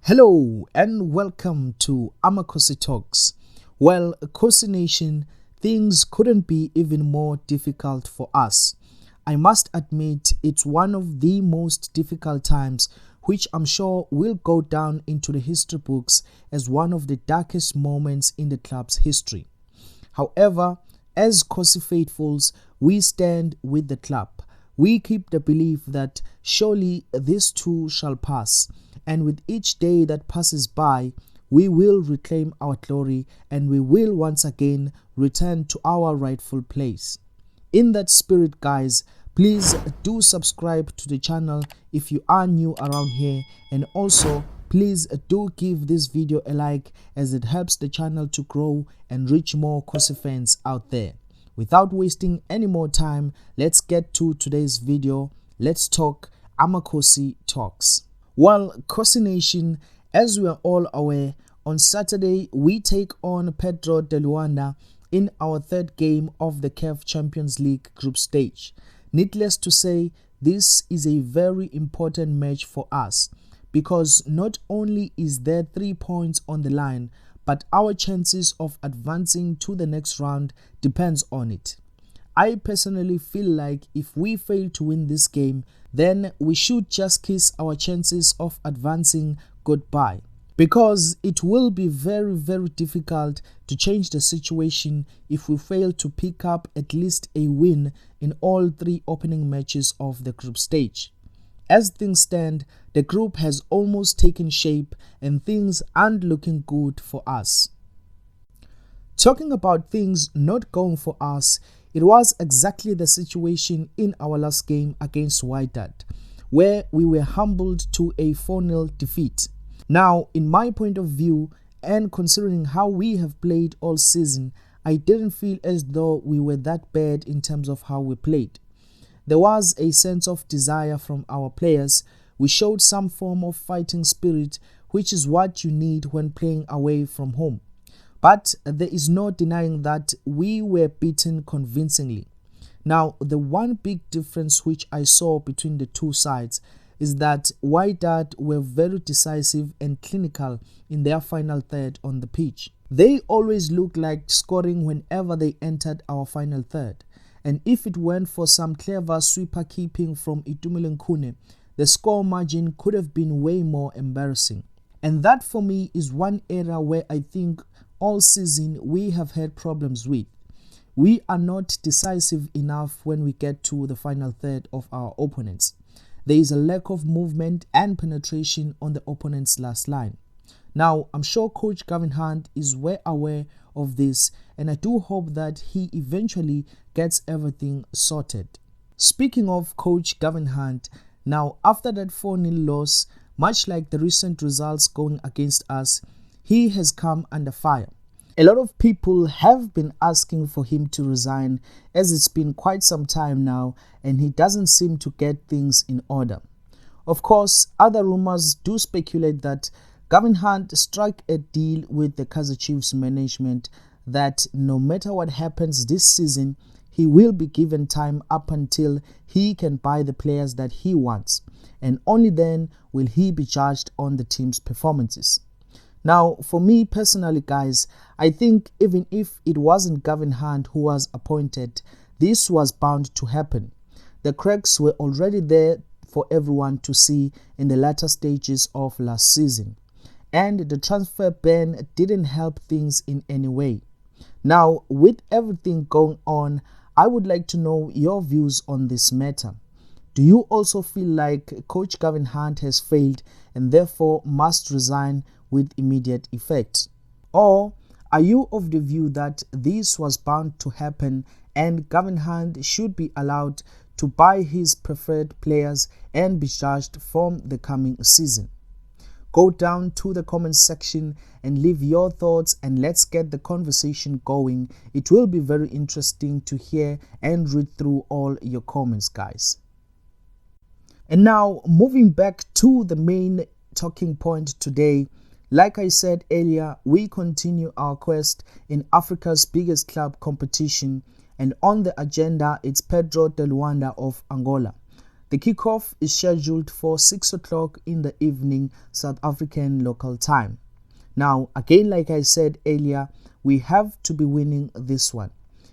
Hello and welcome to AmakhosiTalks. Well, Khosi Nation, things couldn't be even more difficult for us. I must admit it's one of the most difficult times, which I'm sure will go down into the history books as one of the darkest moments in the club's history. However, as Khosi faithfuls, we stand with the club. We keep the belief that surely this too shall pass, and with each day that passes by, we will reclaim our glory and we will once again return to our rightful place. In that spirit, guys, please do subscribe to the channel if you are new around here, and also please do give this video a like as it helps the channel to grow and reach more Khosi fans out there. Without wasting any more time, let's get to today's video. Let's talk AmakhosiTalks. Well, Khosi Nation, as we are all aware, on Saturday we take on Petro de Luanda in our third game of the CAF Champions League group stage. Needless to say, this is a very important match for us because not only is there 3 points on the line, but our chances of advancing to the next round depends on it. I personally feel like if we fail to win this game, then we should just kiss our chances of advancing goodbye, because it will be very difficult to change the situation if we fail to pick up at least a win in all 3 opening matches of the group stage. As things stand, the group has almost taken shape and things aren't looking good for us. Talking about things not going for us, it was exactly the situation in our last game against Wydad, where we were humbled to a 4-0 defeat. Now, in my point of view, and considering how we have played all season, I didn't feel as though we were that bad in terms of how we played. There was a sense of desire from our players. We showed some form of fighting spirit, which is what you need when playing away from home. But there is no denying that we were beaten convincingly. Now, the one big difference which I saw between the two sides is that Wydad were very decisive and clinical in their final third on the pitch. They always looked like scoring whenever they entered our final third. And if it weren't for some clever sweeper keeping from Itumeleng Khune, the score margin could have been way more embarrassing. And that for me is one area where I think all season we have had problems with. We are not decisive enough when we get to the final third of our opponents. There is a lack of movement and penetration on the opponent's last line. Now, I'm sure Coach Gavin Hunt is well aware of this, and I do hope that he eventually gets everything sorted. Speaking of Coach Gavin Hunt, now after that 4-0 loss, much like the recent results going against us, he has come under fire. A lot of people have been asking for him to resign, as it's been quite some time now and he doesn't seem to get things in order. Of course, other rumors do speculate that Gavin Hunt struck a deal with the Kaizer Chiefs management that no matter what happens this season, he will be given time up until he can buy the players that he wants, and only then will he be judged on the team's performances. Now, for me personally, guys, I think even if it wasn't Gavin Hunt who was appointed, this was bound to happen. The cracks were already there for everyone to see in the latter stages of last season, and the transfer ban didn't help things in any way. Now, with everything going on, I would like to know your views on this matter. Do you also feel like Coach Gavin Hunt has failed and therefore must resign with immediate effect? Or are you of the view that this was bound to happen and Gavin Hunt should be allowed to buy his preferred players and be judged from the coming season? Go down to the comments section and leave your thoughts, and let's get the conversation going. It will be very interesting to hear and read through all your comments, guys. And now, moving back to the main talking point today, like I said earlier, we continue our quest in Africa's biggest club competition, and on the agenda it's Petro de Luanda of Angola. The kickoff is scheduled for 6 o'clock in the evening, South African local time. Now, again, like I said earlier, we have to be winning this one.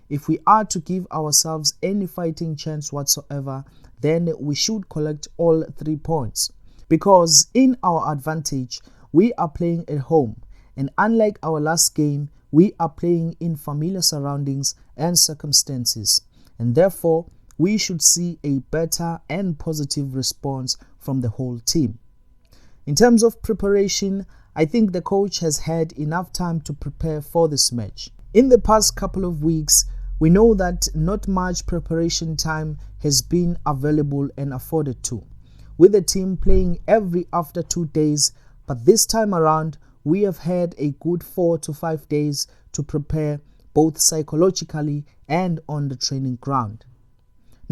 If we are to give ourselves any fighting chance whatsoever, then we should collect all 3 points. Because in our advantage, we are playing at home. And unlike our last game, we are playing in familiar surroundings and circumstances. And therefore, we should see a better and positive response from the whole team. In terms of preparation, I think the coach has had enough time to prepare for this match. In the past couple of weeks, we know that not much preparation time has been available and afforded to, with the team playing every after 2 days, but this time around, we have had a good 4 to 5 days to prepare both psychologically and on the training ground.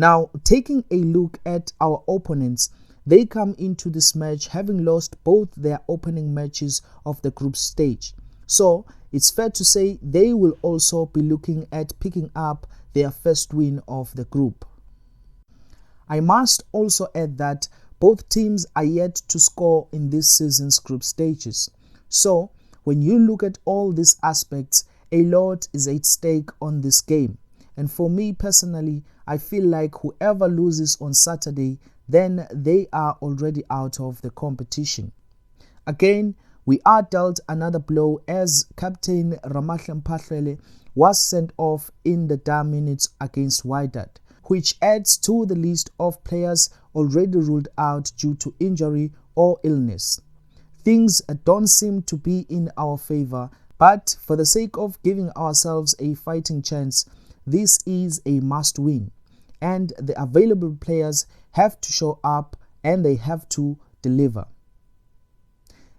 Now, taking a look at our opponents, they come into this match having lost both their opening matches of the group stage. So, it's fair to say they will also be looking at picking up their first win of the group. I must also add that both teams are yet to score in this season's group stages. So, when you look at all these aspects, a lot is at stake on this game. And for me personally, I feel like whoever loses on Saturday, then they are already out of the competition. Again, we are dealt another blow as Captain Ramahlemphahlele was sent off in the dire minutes against Wydad, which adds to the list of players already ruled out due to injury or illness. Things don't seem to be in our favor, but for the sake of giving ourselves a fighting chance, this is a must-win, and the available players have to show up and they have to deliver.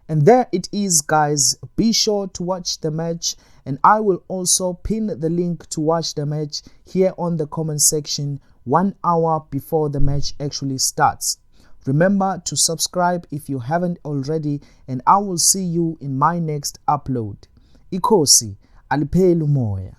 And there it is, guys. Be sure to watch the match, and I will also pin the link to watch the match here on the comment section 1 hour before the match actually starts. Remember to subscribe if you haven't already, and I will see you in my next upload. Inkosi, alipheli umoya.